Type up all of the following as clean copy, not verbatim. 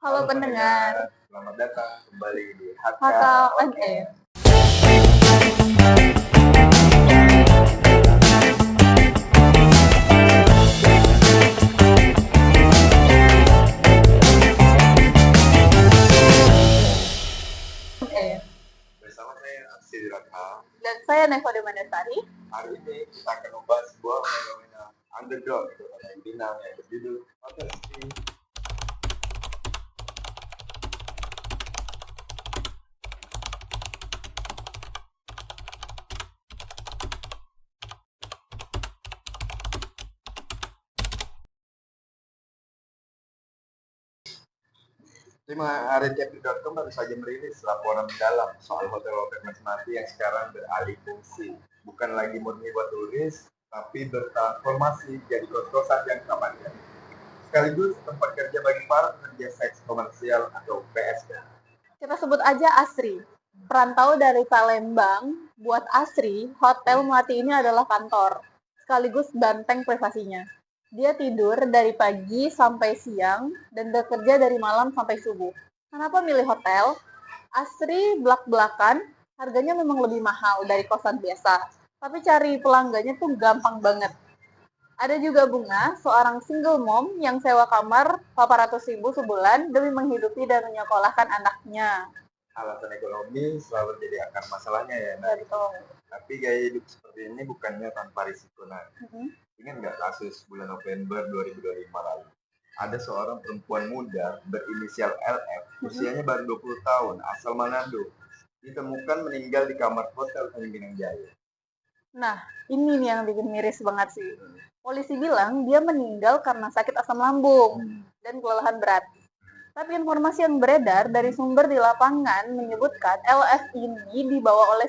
Halo Halo pendengar, pendengar, selamat datang kembali di HK HK on Oke. Air. On Air. Bersama saya Aksi Raka. Dan saya Neva Demanasari. Hari ini kita akan membahas sebuah fenomena underdog itu yang Binang yang berjudul Hotel City. Haricapital.com baru saja merilis laporan mendalam soal hotel-hotel menikmati yang sekarang beralih fungsi. Bukan lagi murni buat turis, tapi bertransformasi jadi kos-kosan yang panjang. Sekaligus tempat kerja bagi para pekerja seks komersial atau PSK. Kita sebut aja Asri. Perantau dari Palembang, buat Asri, Hotel Melati ini adalah kantor, sekaligus benteng privasinya. Dia tidur dari pagi sampai siang dan bekerja dari malam sampai subuh. Kenapa milih hotel? Asri belak-belakan, harganya memang lebih mahal dari kosan biasa. Tapi cari pelanggannya tuh gampang banget. Ada juga Bunga, seorang single mom yang sewa kamar 400.000 sebulan demi menghidupi dan menyekolahkan anaknya. Alasan ekonomi selalu jadi akar masalahnya ya. Ya, betul. Tapi gaya hidup seperti ini bukannya tanpa risiko. Mhm. Ingat nggak kasus bulan November 2025 lalu? Ada seorang perempuan muda berinisial LF, usianya baru 20 tahun, asal Manado, ditemukan meninggal di kamar hotel Tanjung Jaya. Nah, ini nih yang bikin miris banget sih. Polisi bilang dia meninggal karena sakit asam lambung dan kelelahan berat. Tapi informasi yang beredar dari sumber di lapangan menyebutkan LF ini dibawa oleh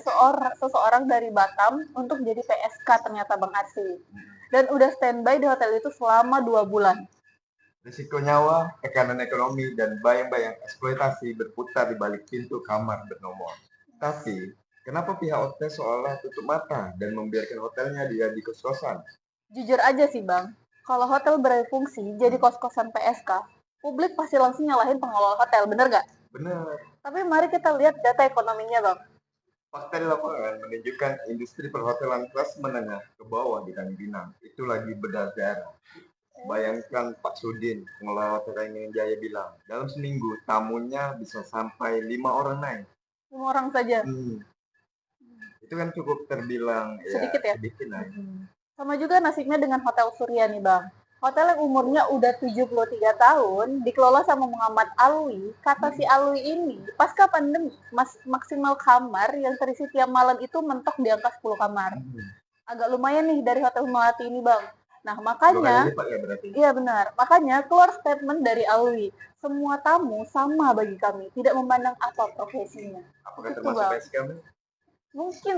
seseorang dari Batam untuk jadi PSK ternyata Bang Arsi. Dan udah standby di hotel itu selama 2 bulan. Risiko nyawa, tekanan ekonomi, dan bayang-bayang eksploitasi berputar di balik pintu kamar bernomor. Tapi, kenapa pihak hotel seolah tutup mata dan membiarkan hotelnya dia di kos-kosan? Jujur aja sih Bang, kalau hotel berfungsi jadi kos-kosan PSK, publik pasti langsung nyalahin pengelola hotel, bener nggak? Benar. Tapi mari kita lihat data ekonominya Bang. Fakta di lapangan menunjukkan industri perhotelan kelas menengah ke bawah di Tanjung Pinang itu lagi berdarah. Bayangkan Pak Sudin, pengelola Hotel Tanjung Jaya bilang, dalam seminggu tamunya bisa sampai 5 orang naik. 5 orang saja. Itu kan cukup terbilang Sedikit ya? sedikit naik. Sama juga nasibnya dengan Hotel Surya nih Bang. Hotel yang umurnya udah 73 tahun, dikelola sama Muhammad Alwi. Kata si Alwi ini, pasca pandemi, maksimal kamar yang terisi tiap malam itu mentok di angka 10 kamar. Agak lumayan nih dari Hotel Melati ini Bang. Nah, 2 kali makanya, lipat ya berarti. iya benar, makanya keluar statement dari Alwi. Semua tamu sama bagi kami, tidak memandang apa profesinya. Apakah Itu termasuk Bang. PSK? Mungkin,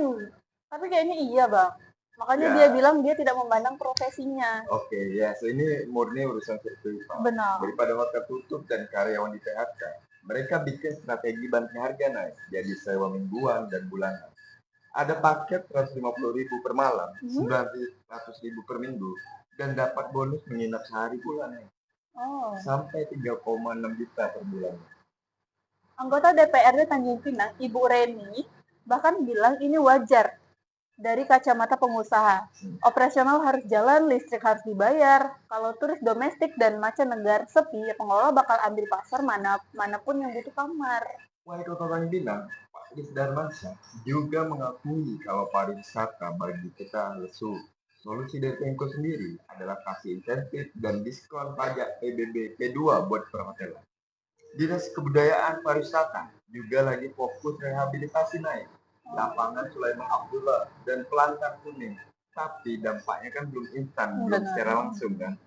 tapi kayaknya iya Bang. Makanya Ya. dia bilang dia tidak memandang profesinya. Oke, ya, so ini murni urusan virtual. Benar. Daripada hotel tutup dan karyawan di PHK, mereka bikin strategi banting harga naik, jadi sewa mingguan dan bulanan. Ada paket 150.000 per malam, 900.000 per minggu, dan dapat bonus menginap sehari bulan. Oh. Sampai 3,6 juta per bulan. Anggota DPRD Tanjung Pinang, Ibu Reni, bahkan bilang ini wajar dari kacamata pengusaha. Operasional harus jalan, listrik harus dibayar. Kalau turis domestik dan mancanegara sepi, ya pengelola bakal ambil pasar manapun yang butuh kamar. Wali Kota Tanjung Pinang, Pak Idris Darmansyah, juga mengakui kalau pariwisata bagi kita lesu. Solusi dari Pemko sendiri adalah kasih insentif dan diskon pajak PBB P2 buat perhotelan. Dinas Kebudayaan Pariwisata juga lagi fokus rehabilitasi naik lapangan Sulaiman Abdullah dan Pelantar Kuning. Tapi dampaknya kan belum instan, belum secara langsung kan.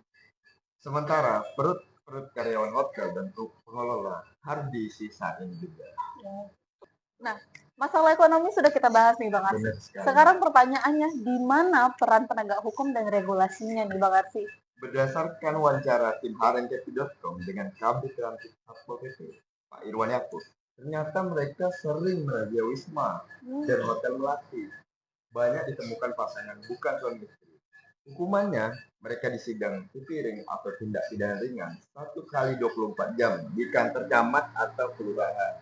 Sementara perut karyawan hotel dan pengelola harus disisain juga. Nah, masalah ekonomi sudah kita bahas nih Bang Arsi. Sekarang pertanyaannya, di mana peran penegak hukum dan regulasinya nih Bang Arsi? Berdasarkan wawancara tim haricapital.com dengan Kabid Transit Satpol PP, Pak Irwan Yakub, ternyata mereka sering merazia Wisma dan Hotel Melati. Banyak ditemukan pasangan bukan suami istri. Hukumannya, mereka disidang piring atau tindak pidana ringan 1 kali 24 jam di kantor camat atau kelurahan.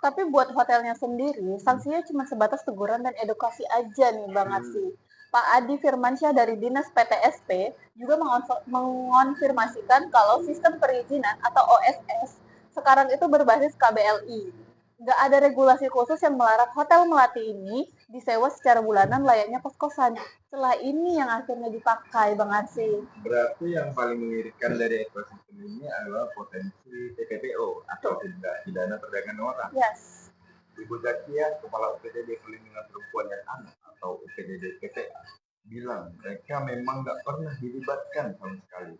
Tapi buat hotelnya sendiri, sanksinya cuma sebatas teguran dan edukasi aja nih Bang Arsi. Pak Adi Firmansyah dari Dinas PTSP juga mengonfirmasikan kalau sistem perizinan atau OSS sekarang itu berbasis KBLI. Nggak ada regulasi khusus yang melarang hotel Melati ini disewa secara bulanan layaknya kos-kosan. Celah ini yang akhirnya dipakai Bang Arsi. Berarti yang paling mengerikan dari ekosistem ini adalah potensi TPPO atau tindak pidana perdagangan orang. Yes. Ibu Zakia, Kepala UPTD Perlindungan Perempuan dan Anak atau UPTD PPA, bilang mereka memang nggak pernah dilibatkan sama sekali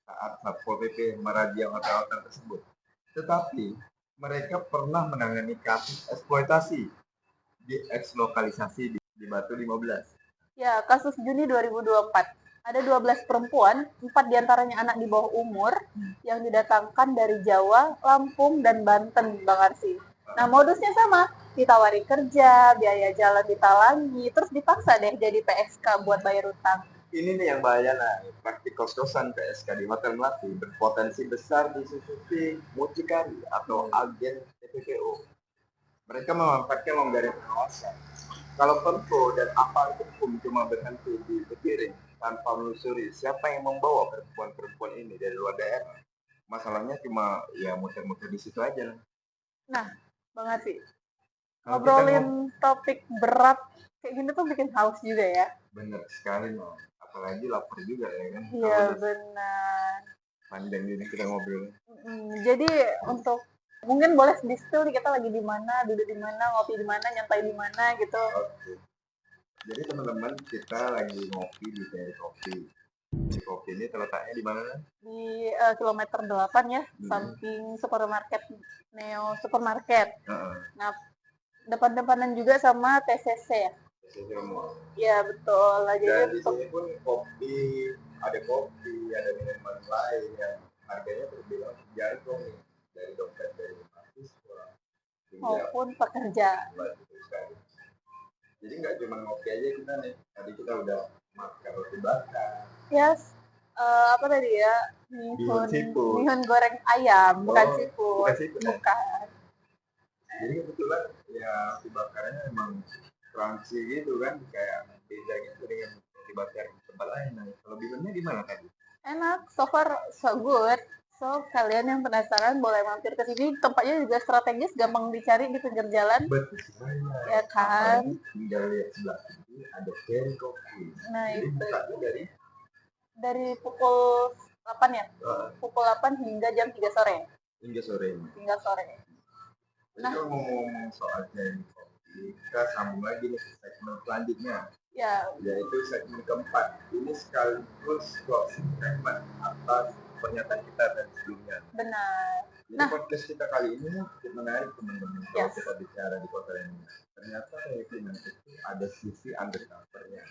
saat Satpol PP merazia hotel-hotel tersebut. Tetapi mereka pernah menangani kasus eksploitasi di ekslokalisasi di Batu 15. Ya, kasus Juni 2024. Ada 12 perempuan, 4 diantaranya anak di bawah umur, yang didatangkan dari Jawa, Lampung, dan Banten, Bang Arsi. Nah, modusnya sama, ditawari kerja, biaya jalan ditalangi, terus dipaksa deh jadi PSK buat bayar utang. Ini nih yang bahaya lah, praktik kos-kosan PSK di Hotel Melati berpotensi besar disusupi mucikari atau agen TPPO. Mereka memanfaatkan longgarnya pengawasan. Kalau Pemko dan aparat hukum cuma berhenti di piring tanpa menelusuri siapa yang membawa perempuan-perempuan ini dari luar daerah, masalahnya cuma ya muter-muter di situ aja. Nah, Bang Arsi, Kalau ngobrolin topik berat kayak gini tuh bikin haus juga ya. bener sekali loh, apalagi lapar juga ya kan. Iya, benar. Panjang ini kita ngobrol. Jadi untuk mungkin boleh di-spill nih kita lagi di mana, duduk di mana, ngopi di mana, nyantai di mana gitu. Oke. Jadi teman-teman kita lagi ngopi di kedai kopi. Kedai kopi ini terletaknya di mana? Di kilometer 8 ya, samping supermarket Neo Supermarket. Nah, depan-depanan juga sama TCC ya. TCC Mall. Iya betul. Dan di sini pun ada kopi, ada minuman lain yang harganya terbilang terjangkau nih, dari dompet dari mahasiswa maupun pekerja. Jadi nggak cuma ngopi aja kita nih, tadi kita udah makan roti bakar. Yes, apa tadi ya? Mihun goreng ayam, bukan seafood. Bukan. Jadi kebetulan ya roti bakarnya emang crunchy gitu kan, kayak beda gitu dengan roti bakar di tempat lain. Nah, kalau bilangnya gimana tadi? Enak, so far so good. So, kalian yang penasaran boleh mampir ke sini. Tempatnya juga strategis, gampang dicari di pinggir jalan. Betul sekali. Ya kan? Tinggal lihat sebelah kiri ada Cherry Coffee. Nah, jadi itu. Dari pukul 8 ya? Pukul 8 hingga jam 3 sore. Hingga sore. Nah, kalau ngomong soal Cherry Coffee, kita sambung lagi nih ke segmen selanjutnya. Ya. Yaitu segmen keempat. Ini sekaligus closing segmen atas pernyataan kita dari sebelumnya. Benar. Jadi podcast kita kali ini cukup menarik teman-teman. Kalau kita bicara di kota ini, ternyata perizinan itu ada sisi undercover-nya,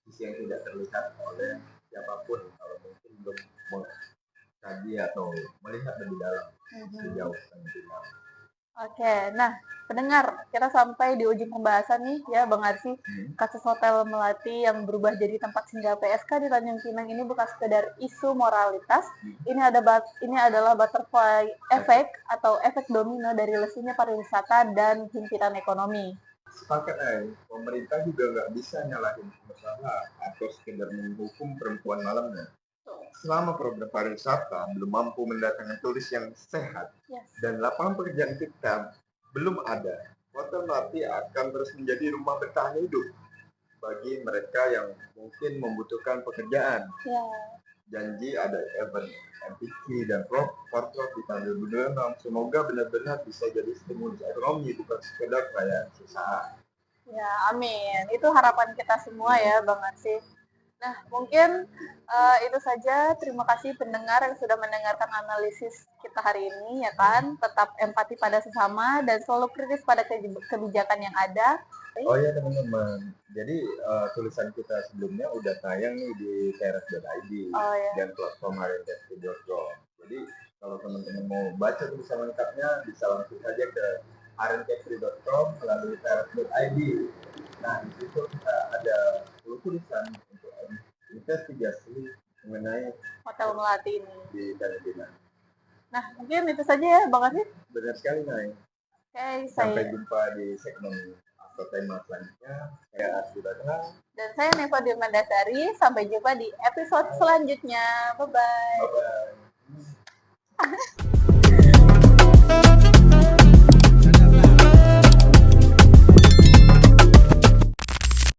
sisi yang tidak terlihat oleh siapapun kalau mungkin belum mengkaji atau melihat lebih dalam sejauh sempurna. Oke, nah pendengar, kita sampai di ujung pembahasan nih ya Bang Arsi. Kasus Hotel Melati yang berubah jadi tempat singgah PSK di Tanjung Pinang ini bukan sekedar isu moralitas. Ini adalah butterfly effect atau efek domino dari lesunya pariwisata dan himpitan ekonomi. Sepakat pemerintah juga nggak bisa nyalahin pengusaha atau sekedar menghukum perempuan malamnya. Selama program pariwisata belum mampu mendatangkan turis yang sehat dan lapangan pekerjaan kita belum ada, Hotel Melati akan terus menjadi rumah bertahan hidup bagi mereka yang mungkin membutuhkan pekerjaan. Janji ada event MPK dan Fortrop di tahun 2026. Semoga benar-benar bisa jadi stimulus ekonomi, bukan sekedar perayaan sesaat. Ya, amin. Itu harapan kita semua ya, Bang Arsi. Nah, mungkin itu saja. Terima kasih pendengar yang sudah mendengarkan analisis kita hari ini, ya kan? Tetap empati pada sesama dan selalu kritis pada kebijakan yang ada. Oh ya teman-teman, jadi tulisan kita sebelumnya udah tayang nih di teras.id dan platform arentefti.com. Jadi kalau teman-teman mau baca tulisan lengkapnya bisa langsung saja ke arentefti.com melalui teras.id. Nah di situ kita ada 10 tulisan untuk investigasi mengenai Hotel Melati ini. di Danau Binang. Nah, mungkin itu saja ya Bang Afif. Benar sekali, Nay. Oke, Sampai saya jumpa di segmen atau tema selanjutnya. Saya Ardi Badra. dan saya Neva Dirmandasari. Sampai jumpa di episode selanjutnya. Bye-bye. Bye-bye.